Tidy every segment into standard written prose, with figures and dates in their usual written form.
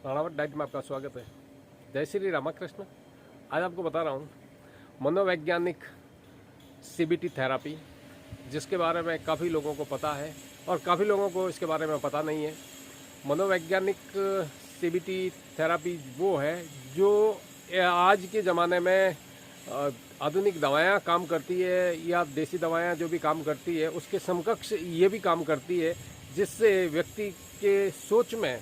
Ranawat diet में आपका स्वागत है। जय श्री रामकृष्ण। आज आपको बता रहा हूँ मनोवैज्ञानिक सीबीटी थेरापी, जिसके बारे में काफ़ी लोगों को पता है और काफ़ी लोगों को इसके बारे में पता नहीं है। मनोवैज्ञानिक सीबीटी थेरापी वो है जो आज के ज़माने में आधुनिक दवाएं काम करती है या देसी दवाएं जो भी काम करती है उसके समकक्ष ये भी काम करती है, जिससे व्यक्ति के सोच में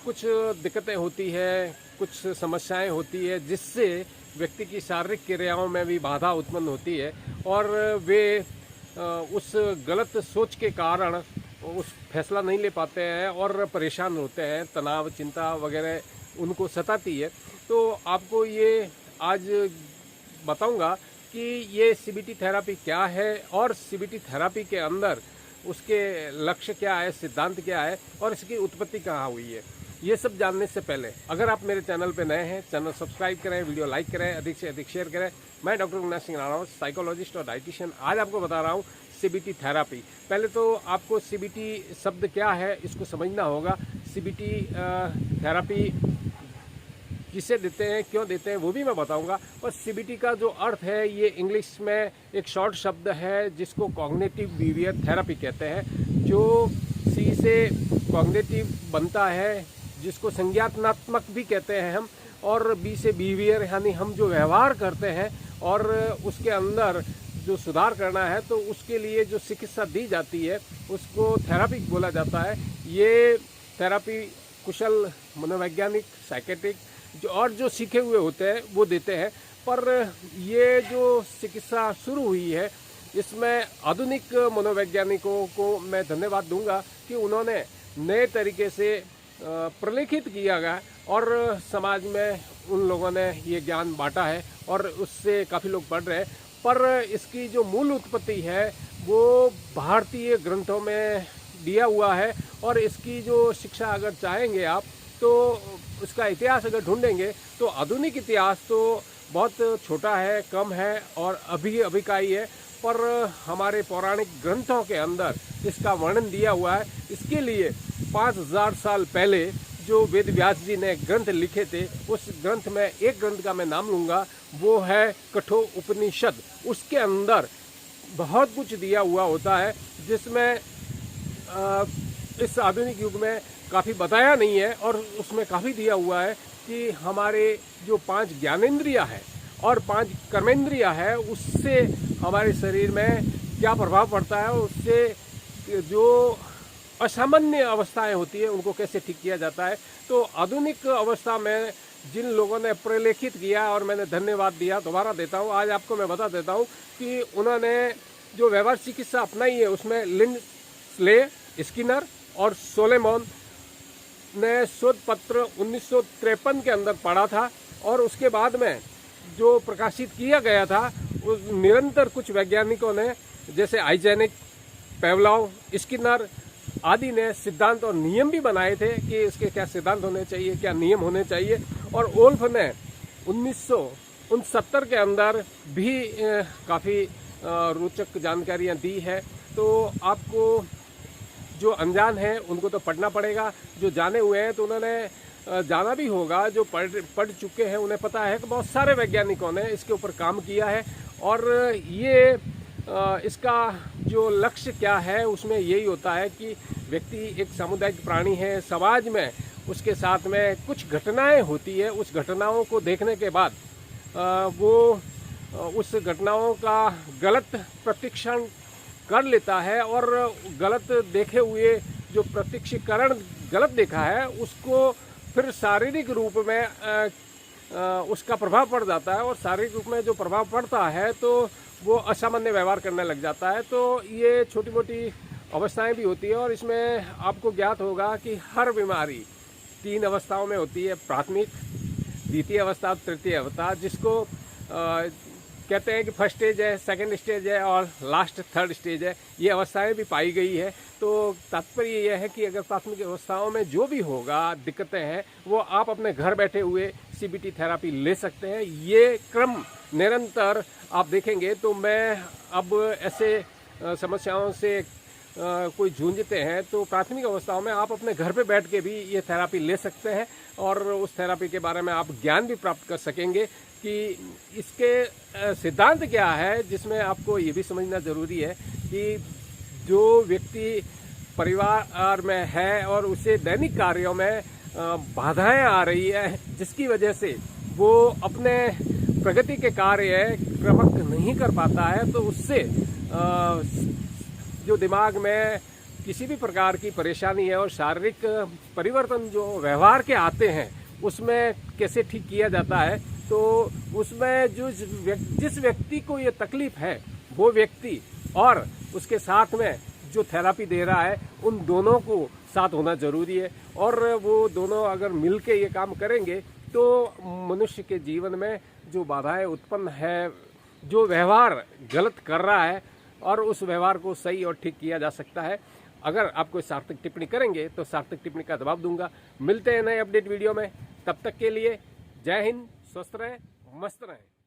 कुछ दिक्कतें होती है, कुछ समस्याएं होती है, जिससे व्यक्ति की शारीरिक क्रियाओं में भी बाधा उत्पन्न होती है और वे उस गलत सोच के कारण उस फैसला नहीं ले पाते हैं और परेशान होते हैं। तनाव, चिंता वगैरह उनको सताती है। तो आपको ये आज बताऊंगा कि ये सीबीटी थेरापी क्या है और सीबीटी थेरापी के अंदर उसके लक्ष्य क्या है, सिद्धांत क्या है और इसकी उत्पत्ति कहाँ हुई है। ये सब जानने से पहले अगर आप मेरे चैनल पे नए हैं, चैनल सब्सक्राइब करें, वीडियो लाइक करें, अधिक से अधिक शेयर करें। मैं डॉक्टर अविनाश सिंह राणावत, साइकोलॉजिस्ट और डाइटिशियन। आज आपको बता रहा हूँ सीबीटी थेरापी। पहले तो आपको सीबीटी शब्द क्या है इसको समझना होगा। सीबीटी थेरापी किसे देते हैं, क्यों देते हैं, वो भी मैं बताऊंगा। और सीबीटी का जो अर्थ है ये इंग्लिश में एक शॉर्ट शब्द है जिसको कॉग्निटिव बिहेवियर थेरापी कहते हैं। जो सी से कॉग्निटिव बनता है, जिसको संज्ञानात्मक भी कहते हैं हम, और बी से बिहेवियर यानी हम जो व्यवहार करते हैं और उसके अंदर जो सुधार करना है तो उसके लिए जो चिकित्सा दी जाती है उसको थेरापी बोला जाता है। ये थेरापी कुशल मनोवैज्ञानिक, साइकेट्रिक जो सीखे हुए होते हैं वो देते हैं। पर ये जो चिकित्सा शुरू हुई है इसमें आधुनिक मनोवैज्ञानिकों को मैं धन्यवाद दूंगा कि उन्होंने नए तरीके से प्रलेखित किया गया और समाज में उन लोगों ने ये ज्ञान बांटा है और उससे काफ़ी लोग पढ़ रहे हैं। पर इसकी जो मूल उत्पत्ति है वो भारतीय ग्रंथों में दिया हुआ है और इसकी जो शिक्षा अगर चाहेंगे आप तो उसका इतिहास अगर ढूंढेंगे तो आधुनिक इतिहास तो बहुत छोटा है, कम है और अभी का ही है। पर हमारे पौराणिक ग्रंथों के अंदर इसका वर्णन दिया हुआ है। इसके लिए 5000 साल पहले जो वेद व्यास जी ने ग्रंथ लिखे थे, उस ग्रंथ में एक ग्रंथ का मैं नाम लूँगा, वो है कठोर उपनिषद। उसके अंदर बहुत कुछ दिया हुआ होता है जिसमें इस आधुनिक युग में काफ़ी बताया नहीं है और उसमें काफ़ी दिया हुआ है कि हमारे जो 5 ज्ञानेंद्रियाँ हैं और 5 कर्मेंद्रियाँ है उससे हमारे शरीर में क्या प्रभाव पड़ता है, उससे जो असामान्य अवस्थाएं होती है उनको कैसे ठीक किया जाता है। तो आधुनिक अवस्था में जिन लोगों ने प्रलेखित किया और मैंने धन्यवाद दिया, दोबारा देता हूँ, आज आपको मैं बता देता हूँ कि उन्होंने जो व्यवहार चिकित्सा अपनाई है उसमें लिंडले, स्किनर और सोलेमन ने शोध पत्र 1953 के अंदर पढ़ा था और उसके बाद में जो प्रकाशित किया गया था उस निरंतर कुछ वैज्ञानिकों ने जैसे हाइजेनिक, पेवलॉव, स्किनर आदि ने सिद्धांत और नियम भी बनाए थे कि इसके क्या सिद्धांत होने चाहिए, क्या नियम होने चाहिए। और वोल्फ ने 1969 के अंदर भी काफ़ी रोचक जानकारियां दी है। तो आपको जो अनजान हैं उनको तो पढ़ना पड़ेगा, जो जाने हुए हैं तो उन्होंने जाना भी होगा। जो पढ़ चुके हैं उन्हें पता है कि बहुत सारे वैज्ञानिकों ने इसके ऊपर काम किया है और ये इसका जो लक्ष्य क्या है उसमें यही होता है कि व्यक्ति एक सामुदायिक प्राणी है। समाज में उसके साथ में कुछ घटनाएं होती है, उस घटनाओं को देखने के बाद वो उस घटनाओं का गलत प्रतिक्षण कर लेता है और गलत देखे हुए जो प्रत्यक्षीकरण गलत देखा है उसको फिर शारीरिक रूप में उसका प्रभाव पड़ जाता है और शारीरिक रूप में जो प्रभाव पड़ता है तो वो असामान्य व्यवहार करने लग जाता है। तो ये छोटी मोटी अवस्थाएं भी होती है और इसमें आपको ज्ञात होगा कि हर बीमारी 3 अवस्थाओं में होती है, प्राथमिक, द्वितीय अवस्था, तृतीय अवस्था, जिसको कहते हैं कि फर्स्ट स्टेज है, सेकंड स्टेज है और लास्ट थर्ड स्टेज है। ये अवस्थाएं भी पाई गई है। तो तात्पर्य यह है कि अगर प्राथमिक अवस्थाओं में जो भी होगा, दिक्कतें हैं, वो आप अपने घर बैठे हुए सीबीटी थेरापी ले सकते हैं। ये क्रम निरंतर आप देखेंगे तो मैं अब ऐसे समस्याओं से कोई जूझते हैं तो प्राथमिक अवस्थाओं में आप अपने घर पे बैठ के भी ये थेरापी ले सकते हैं और उस थेरापी के बारे में आप ज्ञान भी प्राप्त कर सकेंगे कि इसके सिद्धांत क्या है, जिसमें आपको ये भी समझना ज़रूरी है कि जो व्यक्ति परिवार में है और उसे दैनिक कार्यों में बाधाएं आ रही है, जिसकी वजह से वो अपने प्रगति के कार्य क्रमक नहीं कर पाता है, तो उससे जो दिमाग में किसी भी प्रकार की परेशानी है और शारीरिक परिवर्तन जो व्यवहार के आते हैं उसमें कैसे ठीक किया जाता है, तो उसमें जो जिस व्यक्ति को ये तकलीफ है वो व्यक्ति और उसके साथ में जो थेरापी दे रहा है उन दोनों को साथ होना जरूरी है। और वो दोनों अगर मिलके ये काम करेंगे तो मनुष्य के जीवन में जो बाधाएं उत्पन्न है, जो व्यवहार गलत कर रहा है, और उस व्यवहार को सही और ठीक किया जा सकता है। अगर आप कोई सार्थक टिप्पणी करेंगे तो सार्थक टिप्पणी का जवाब दूंगा। मिलते हैं नए अपडेट वीडियो में, तब तक के लिए जय हिंद, स्वस्थ रहें, मस्त रहें।